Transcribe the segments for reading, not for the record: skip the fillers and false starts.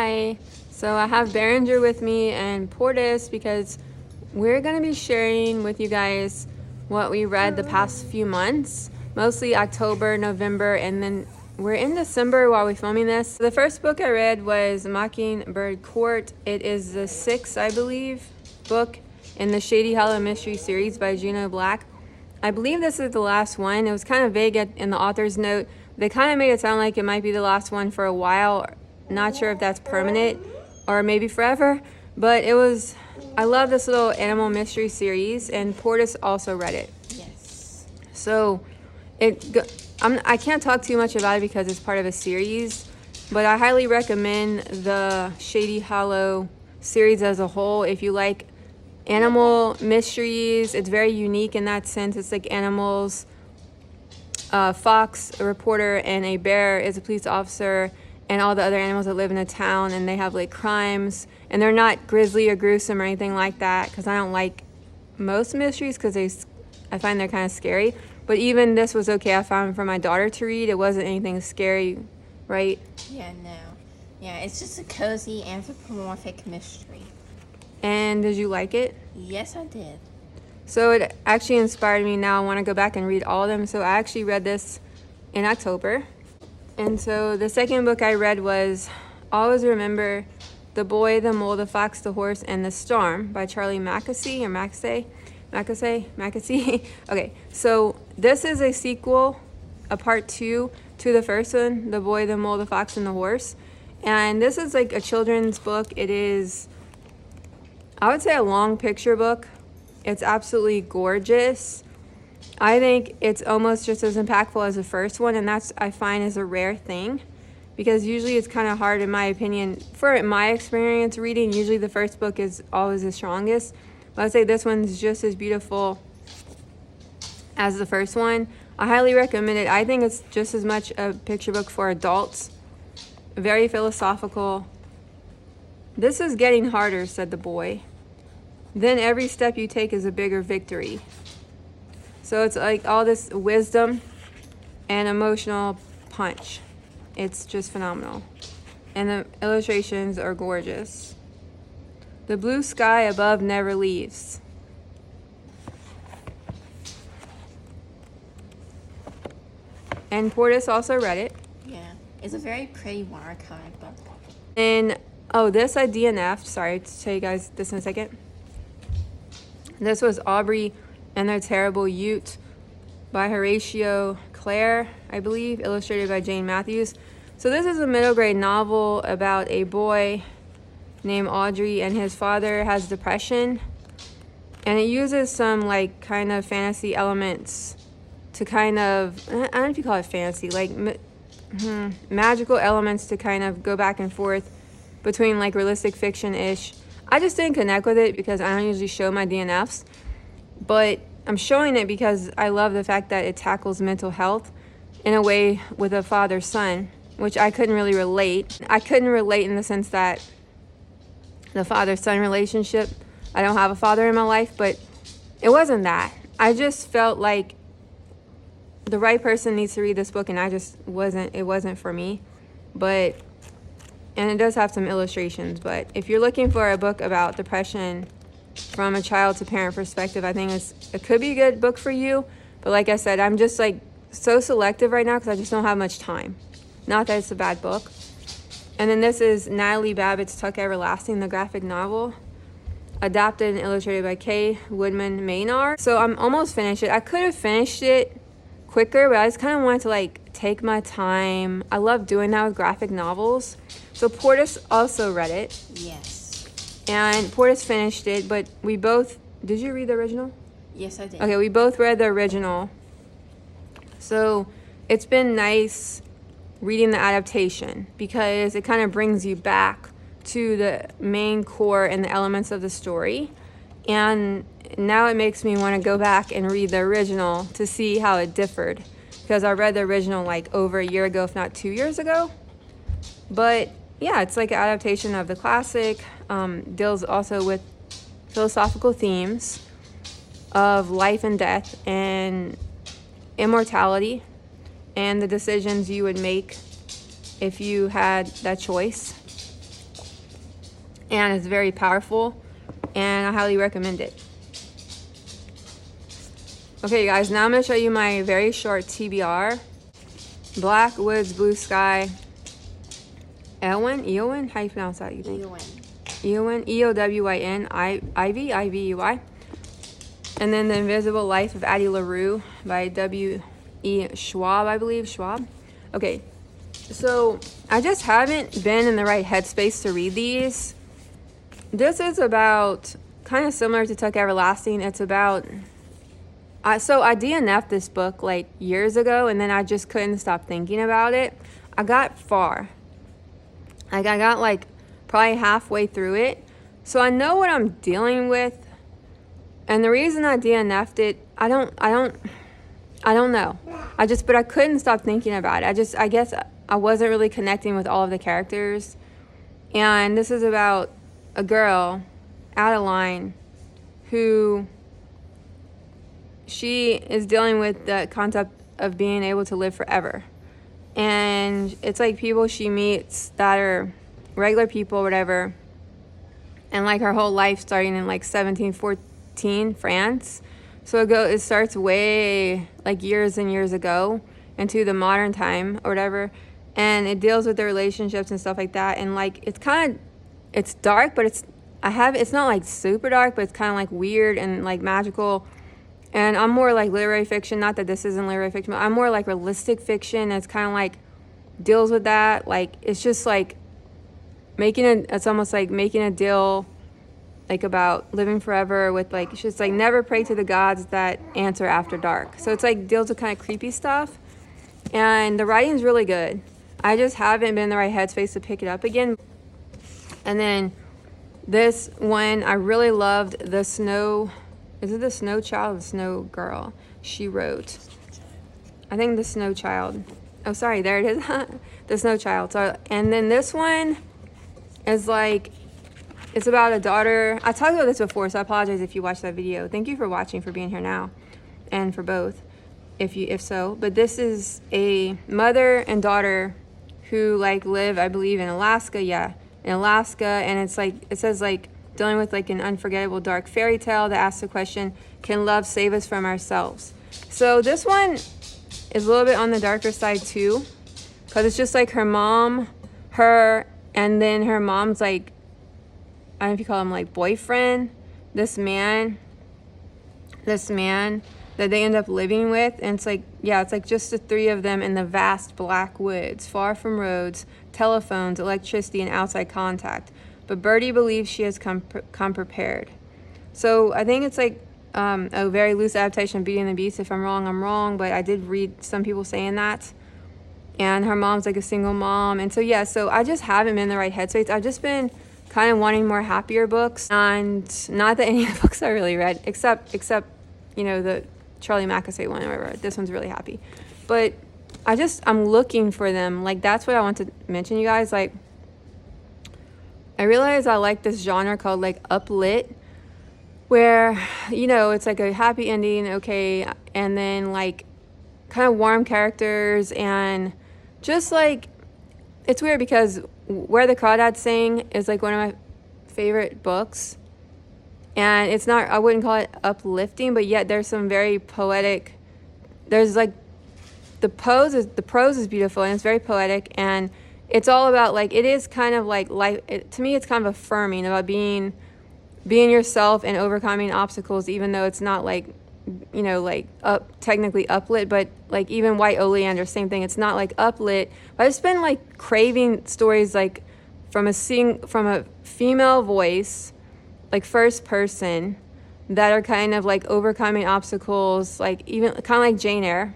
Hi. So I have Berenger with me and Portis because we're going to be sharing with you guys what we read the past few months, mostly October, November, and then we're in December while we're filming this. The first book I read was Mockingbird Court. It is the sixth, I believe, book in the Shady Hollow Mystery series by Gino Black. I believe this is the last one. It was kind of vague in the author's note. They kind of made it sound like it might be the last one for a while. Not sure if that's permanent or maybe forever, but it was. I love this little animal mystery series, and Portis also read it. Yes. So I can't talk too much about it because it's part of a series, but I highly recommend the Shady Hollow series as a whole. If you like animal mysteries, it's very unique in that sense. It's like animals. Fox, a reporter, and a bear is a police officer, and all the other animals that live in the town, and they have like crimes, and they're not grisly or gruesome or anything like that, because I don't like most mysteries because I find they're kind of scary. But even this was okay. I found for my daughter to read. It wasn't anything scary, right? Yeah, no. Yeah, it's just a cozy anthropomorphic mystery. And did you like it? Yes, I did. So it actually inspired me. Now I want to go back and read all of them. So I actually read this in October. And so the second book I read was Always Remember The Boy, the Mole, the Fox, the Horse, and the Storm by Charlie Mackesy or Mackesy. Okay, so this is a sequel, a part 2 to the first one, The Boy, the Mole, the Fox, and the Horse. And this is like a children's book. It is, I would say, a long picture book. It's absolutely gorgeous. I think it's almost just as impactful as the first one, and that's, I find, is a rare thing, because usually it's kind of hard, in my opinion, for my experience reading. Usually the first book is always the strongest, but I'd say this one's just as beautiful as the first one. I highly recommend it. I think it's just as much a picture book for adults. Very philosophical. "This is getting harder," said the boy. "Then every step you take is a bigger victory." So it's like all this wisdom and emotional punch. It's just phenomenal. And the illustrations are gorgeous. "The blue sky above never leaves." And Portis also read it. Yeah, it's a very pretty watercolor book. And, this I DNF'd. Sorry to tell you guys this in a second. This was Aubrey and Their Terrible Ute by Horatio Clare, I believe, illustrated by Jane Matthews. So this is a middle grade novel about a boy named Audrey, and his father has depression. And it uses some like kind of fantasy elements to kind of, I don't know if you call it fantasy, like magical elements to kind of go back and forth between like realistic fiction-ish. I just didn't connect with it because I don't usually show my DNFs, but I'm showing it because I love the fact that it tackles mental health in a way with a father-son, which I couldn't really relate. I couldn't relate in the sense that the father-son relationship, I don't have a father in my life, but it wasn't that. I just felt like the right person needs to read this book, and it wasn't for me. And it does have some illustrations, but if you're looking for a book about depression from a child to parent perspective, I think it could be a good book for you. But like I said, I'm just like so selective right now because I just don't have much time. Not that it's a bad book. And then this is Natalie Babbitt's Tuck Everlasting, the graphic novel, adapted and illustrated by Kay Woodman Maynard. So I'm almost finished it. I could have finished it quicker, but I just kind of wanted to like take my time. I love doing that with graphic novels. So Portis also read it. Yes. And Portis finished it, but we both, did you read the original? Yes, I did. Okay, we both read the original. So it's been nice reading the adaptation because it kind of brings you back to the main core and the elements of the story. And now it makes me want to go back and read the original to see how it differed, because I read the original like over a year ago, if not 2 years ago. But yeah, it's like an adaptation of the classic. Deals also with philosophical themes of life and death and immortality and the decisions you would make if you had that choice. and it's very powerful, and I highly recommend it. Okay, guys, now I'm going to show you my very short TBR. Black Woods, Blue Sky. Eowyn? How you pronounce that, you think? Eowyn, Eowyn, Ivy, I-V-E-Y. And then The Invisible Life of Addie LaRue by W.E. Schwab, I believe. Schwab? Okay, so I just haven't been in the right headspace to read these. This is about, kind of similar to Tuck Everlasting. It's about, so I DNF'd this book like years ago, and then I just couldn't stop thinking about it. I got far. Like I got like probably halfway through it. So I know what I'm dealing with. And the reason I DNF'd it, I don't know. But I couldn't stop thinking about it. I guess I wasn't really connecting with all of the characters. And this is about a girl, Adeline, who she is dealing with the concept of being able to live forever. And it's like people she meets that are regular people, whatever. And like her whole life starting in like 1714 France. So it starts way like years and years ago into the modern time or whatever. And it deals with the relationships and stuff like that. And like it's dark, but it's not like super dark, but it's kind of like weird and like magical. And I'm more like literary fiction. Not that this isn't literary fiction, but I'm more like realistic fiction. It's kind of like deals with that. Like it's just like it's almost like making a deal like about living forever with like, it's just like never pray to the gods that answer after dark. So it's like deals with kind of creepy stuff. And the writing's really good. I just haven't been in the right headspace to pick it up again. And then this one, I really loved The Snow. Is it The Snow Child or The Snow Girl? She wrote. I think The Snow Child. Oh, sorry, there it is. The Snow Child. So, and then this one is like, it's about a daughter. I talked about this before, so I apologize if you watched that video. Thank you for watching, for being here now, and for both, if so. But this is a mother and daughter who like live, I believe, in Alaska. Yeah, in Alaska, and it's like it says like dealing with like an unforgettable dark fairy tale that asks the question, can love save us from ourselves? So this one is a little bit on the darker side too, because it's just like her mom, and then her mom's like, I don't know if you call him like boyfriend, this man that they end up living with. And it's like, yeah, it's like just the three of them in the vast black woods, far from roads, telephones, electricity, and outside contact. But Birdie believes she has come prepared. So I think it's like a very loose adaptation of Beauty and the Beast. If I'm wrong, I'm wrong. But I did read some people saying that. And her mom's like a single mom. And so, yeah, so I just haven't been in the right headspace. I've just been kind of wanting more happier books. And not that any of the books I really read, except the Charlie Mackesay one or whatever. This one's really happy. But I'm looking for them. Like, that's what I want to mention, you guys. Like, I realize I like this genre called like uplit, where it's like a happy ending, okay, and then like kind of warm characters, and just like it's weird because Where the Crawdads Sing is like one of my favorite books, and it's not, I wouldn't call it uplifting, but yet there's some very poetic, there's like the prose is beautiful, and it's very poetic, and it's all about like, it is kind of like life. To me, it's kind of affirming about being yourself and overcoming obstacles, even though it's not like, technically uplit, but like even White Oleander, same thing. It's not like uplit, but I've just been like craving stories like from a female voice, like first person, that are kind of like overcoming obstacles, like even kind of like Jane Eyre.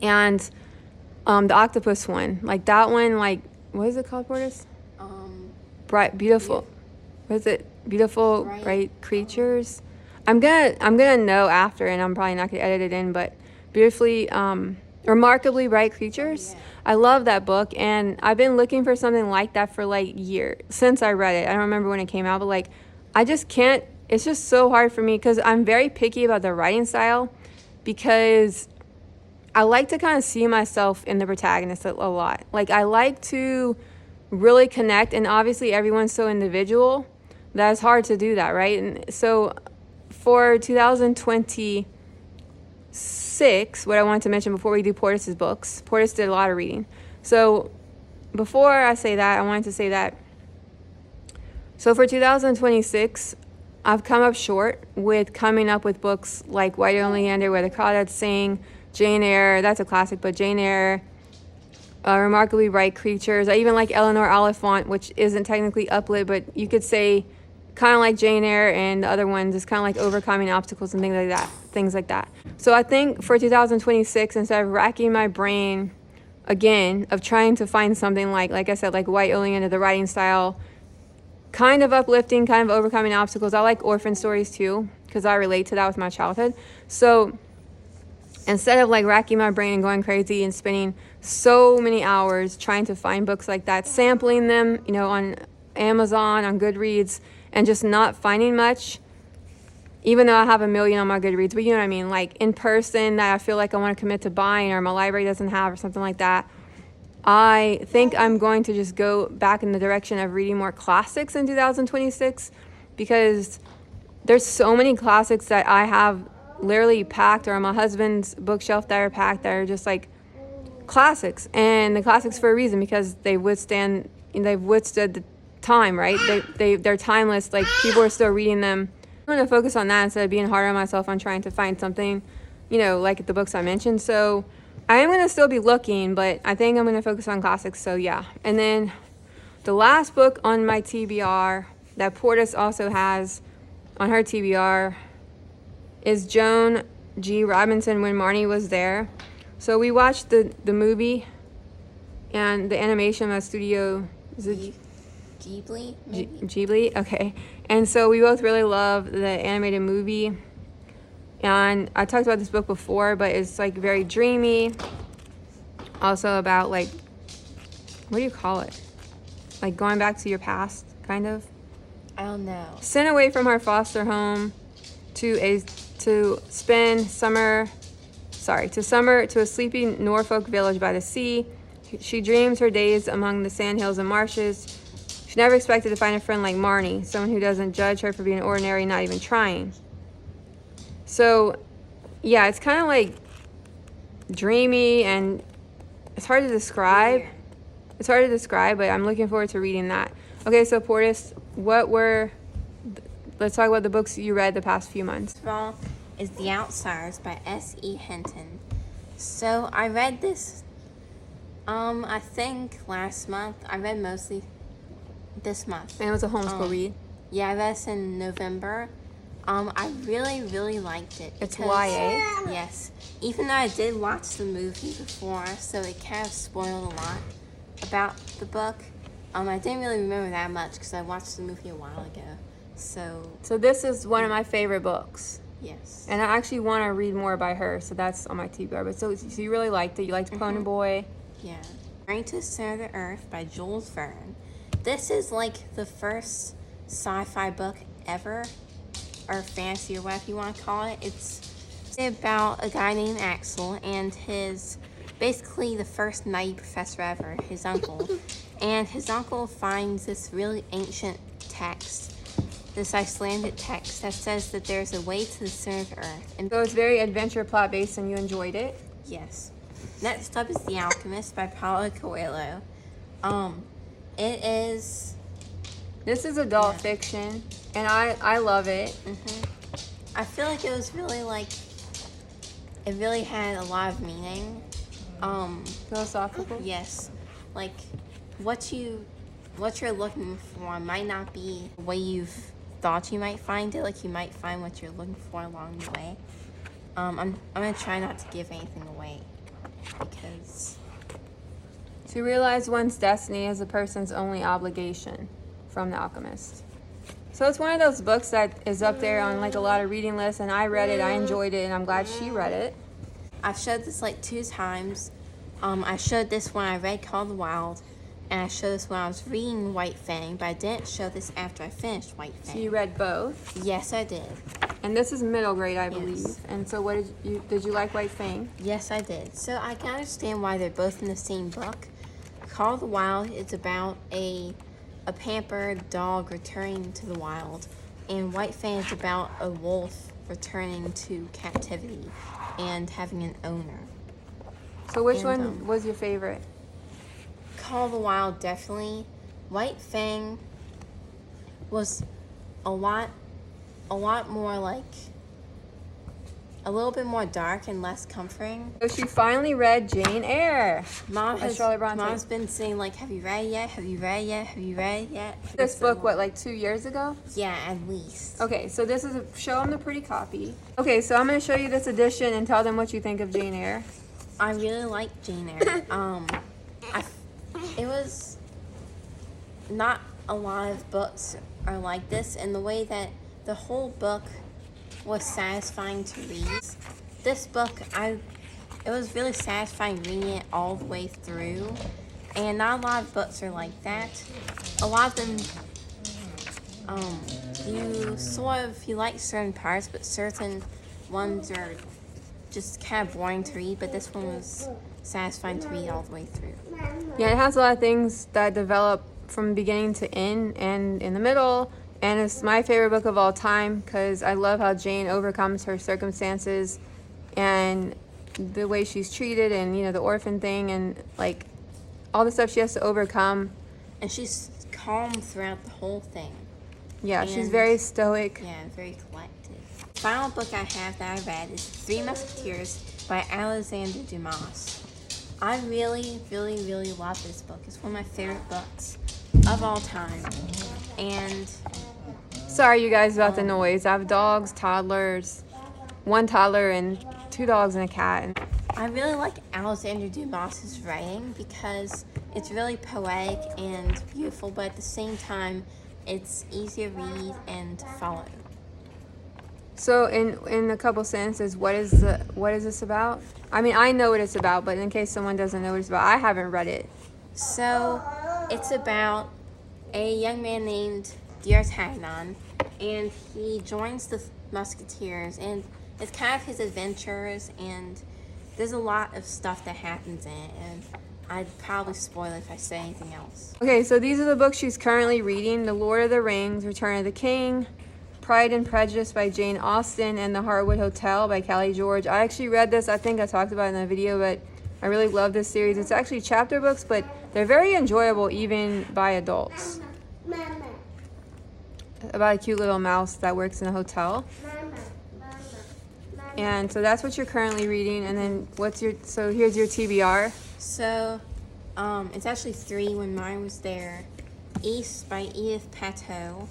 And the octopus one, like that one, like what is it called, Portis? Bright, beautiful. What is it? Beautiful, bright creatures. I'm gonna know after, and I'm probably not gonna edit it in, but beautifully, remarkably bright creatures. Yeah. I love that book, and I've been looking for something like that for like years since I read it. I don't remember when it came out, but like I just can't. It's just so hard for me because I'm very picky about the writing style, because I like to kind of see myself in the protagonist a lot. Like I like to really connect. And obviously everyone's so individual that it's hard to do that, right? And so for 2026, what I wanted to mention before we do Portis's books, Portis did a lot of reading. So before I say that, I wanted to say that, so for 2026, I've come up short with coming up with books like White Oleander, Where the Crawdads Sing, Jane Eyre, that's a classic, but Jane Eyre, Remarkably Bright Creatures. I even like Eleanor Oliphant, which isn't technically uplit, but you could say kind of like Jane Eyre, and the other ones is kind of like overcoming obstacles and things like that. So I think for 2026, instead of racking my brain again of trying to find something like I said, like White Oleander, the writing style, kind of uplifting, kind of overcoming obstacles. I like orphan stories too, because I relate to that with my childhood. So instead of like racking my brain and going crazy and spending so many hours trying to find books like that, sampling them, on Amazon, on Goodreads, and just not finding much, even though I have a million on my Goodreads, but you know what I mean, like in person that I feel like I want to commit to buying or my library doesn't have or something like that, I think I'm going to just go back in the direction of reading more classics in 2026, because there's so many classics that I have literally packed, or on my husband's bookshelf that are packed, that are just like classics, and the classics for a reason, because they've withstood the time, right? They're timeless. Like, people are still reading them. I'm going to focus on that instead of being hard on myself on trying to find something, like the books I mentioned. So I am going to still be looking, but I think I'm going to focus on classics. So yeah. And then the last book on my TBR that Portis also has on her TBR is Joan G. Robinson, When Marnie Was There. So we watched the movie and the animation of Studio Ghibli? Ghibli, okay. And so we both really love the animated movie. And I talked about this book before, but it's like very dreamy. Also about like, what do you call it? Like going back to your past, kind of. I don't know. Sent away from her foster home to a sleepy Norfolk village by the sea. She dreams her days among the sandhills and marshes. She never expected to find a friend like Marnie, someone who doesn't judge her for being ordinary, not even trying. So, yeah, it's kind of like dreamy, and it's hard to describe. It's hard to describe, but I'm looking forward to reading that. Okay, so Portis, let's talk about the books you read the past few months. First of all is The Outsiders by S.E. Hinton. So I read this, I think last month. I read mostly this month. And it was a homeschool read. Yeah, I read this in November. I really, really liked it. It's YA? Yes. Even though I did watch the movie before, so it kind of spoiled a lot about the book. I didn't really remember that much because I watched the movie a while ago. So this is one of my favorite books. Yes. And I actually want to read more by her, so that's on my TBR. But so you really liked it. You liked Pony Boy. Yeah. Journey to the Center of the Earth by Jules Verne. This is like the first sci-fi book ever, or fantasy, or whatever you want to call it. It's about a guy named Axel and basically the first nutty professor ever, his uncle. And his uncle finds this really ancient text, this Icelandic text that says that there's a way to the center of the earth. And so it's very adventure plot based, and you enjoyed it? Yes. Next up is The Alchemist by Paulo Coelho. This is adult fiction, and I love it. I feel like it was really it really had a lot of meaning. Philosophical? Yes. Like, what you're looking for might not be the way you've thought you might find it. Like, you might find what you're looking for along the way. I'm gonna try not to give anything away, because to realize one's destiny is a person's only obligation, from The Alchemist. So it's one of those books that is up there on like a lot of reading lists, and I read it, I enjoyed it, and I'm glad she read it. I've showed this like 2 times. I showed this when I read Call of the Wild, and I showed this when I was reading White Fang, but I didn't show this after I finished White Fang. So you read both? Yes, I did. And this is middle grade, I believe. Yes. And so what did you like White Fang? Yes, I did. So I can understand why they're both in the same book, Call of the Wild is about a pampered dog returning to the wild, and White Fang is about a wolf returning to captivity and having an owner. So which And, one was your favorite? Call of the Wild, definitely. White Fang was a lot more like a little bit more dark and less comforting. So she finally read Jane Eyre. Charlotte Bronte. Mom's been saying, like, have you read it yet? Have you read it yet? Have you read it yet? This book, what, like 2 years ago? Yeah, at least. Okay, so this is show them the pretty copy. Okay, so I'm going to show you this edition and tell them what you think of Jane Eyre. I really like Jane Eyre. It was not a lot of books are like this, and the way that the whole book was satisfying to read. This book, it was really satisfying reading it all the way through, and not a lot of books are like that. A lot of them, you like certain parts, but certain ones are just kind of boring to read, but this one was satisfying to read all the way through. Yeah, it has a lot of things that develop from beginning to end and in the middle. And it's my favorite book of all time because I love how Jane overcomes her circumstances and the way she's treated and, you know, the orphan thing and, like, all the stuff she has to overcome. And she's calm throughout the whole thing. Yeah, she's very stoic. Yeah, very collected. The final book I have that I read is Three Musketeers by Alexander Dumas. I really, really, really love this book. It's one of my favorite books of all time. And sorry, you guys, about the noise. I have dogs, toddlers, one toddler, and 2 dogs and a cat. I really like Alexander Dumas's writing because it's really poetic and beautiful, but at the same time, it's easy to read and to follow. So, in a couple sentences, what is this about? I mean, I know what it's about, but in case someone doesn't know what it's about, I haven't read it. So, it's about a young man named D'Artagnan, and he joins the Musketeers, and it's kind of his adventures, and there's a lot of stuff that happens in it, and I'd probably spoil it if I say anything else. Okay, so these are the books she's currently reading: The Lord of the Rings, Return of the King, Pride and Prejudice by Jane Austen, and The Harwood Hotel by Kelly George. I actually read this, I think I talked about it in the video, but I really love this series. It's actually chapter books, but they're very enjoyable even by adults. About a cute little mouse that works in a hotel. And so that's what you're currently reading. And then so here's your TBR. So, it's actually 3 when mine was there. East by Edith Pateau,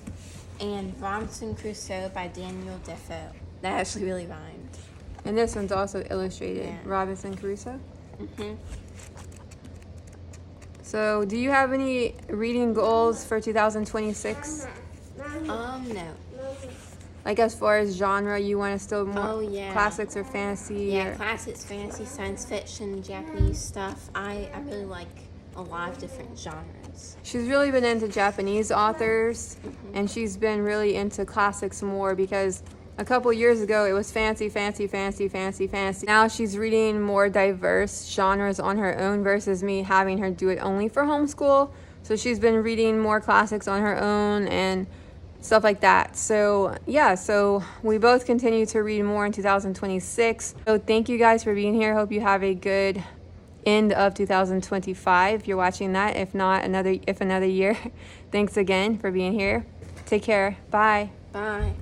and Robinson Crusoe by Daniel Defoe. That actually really rhymed. And this one's also illustrated. Yeah. Robinson Crusoe. Mm-hmm. So do you have any reading goals for 2026? No. Like as far as genre, you want to still more classics or fantasy? Yeah, classics, fantasy, science fiction, Japanese stuff. I really like a lot of different genres. She's really been into Japanese authors, and she's been really into classics more because a couple years ago it was fancy. Now she's reading more diverse genres on her own versus me having her do it only for homeschool. So she's been reading more classics on her own and stuff like that. So yeah, so we both continue to read more in 2026. So thank you guys for being here. Hope you have a good end of 2025 if you're watching that. If not, another year. Thanks again for being here. Take care. Bye. Bye.